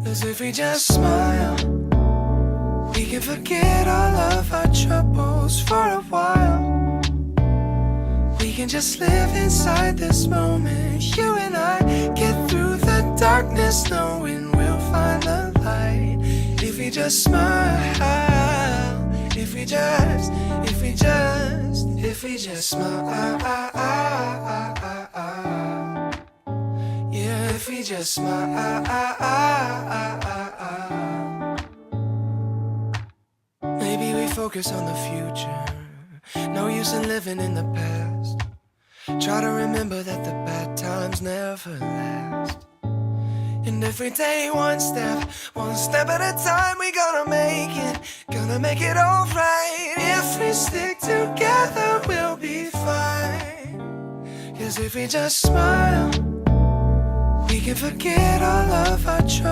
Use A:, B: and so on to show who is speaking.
A: 'Cause if we just smile, we can forget all of our troubles for a while. We can just live inside this moment. You and I get through the darkness knowing we'll find the light. If we just smile, if we just smile. Yeah, if we just smile. Maybe we focus on the future. No use in living in the past. Try to remember that the bad times never last. And every day one step at a time, we gonna make it alright. If we stick together, we'll be fine. 'Cause if we just smile, we can forget all of our troubles.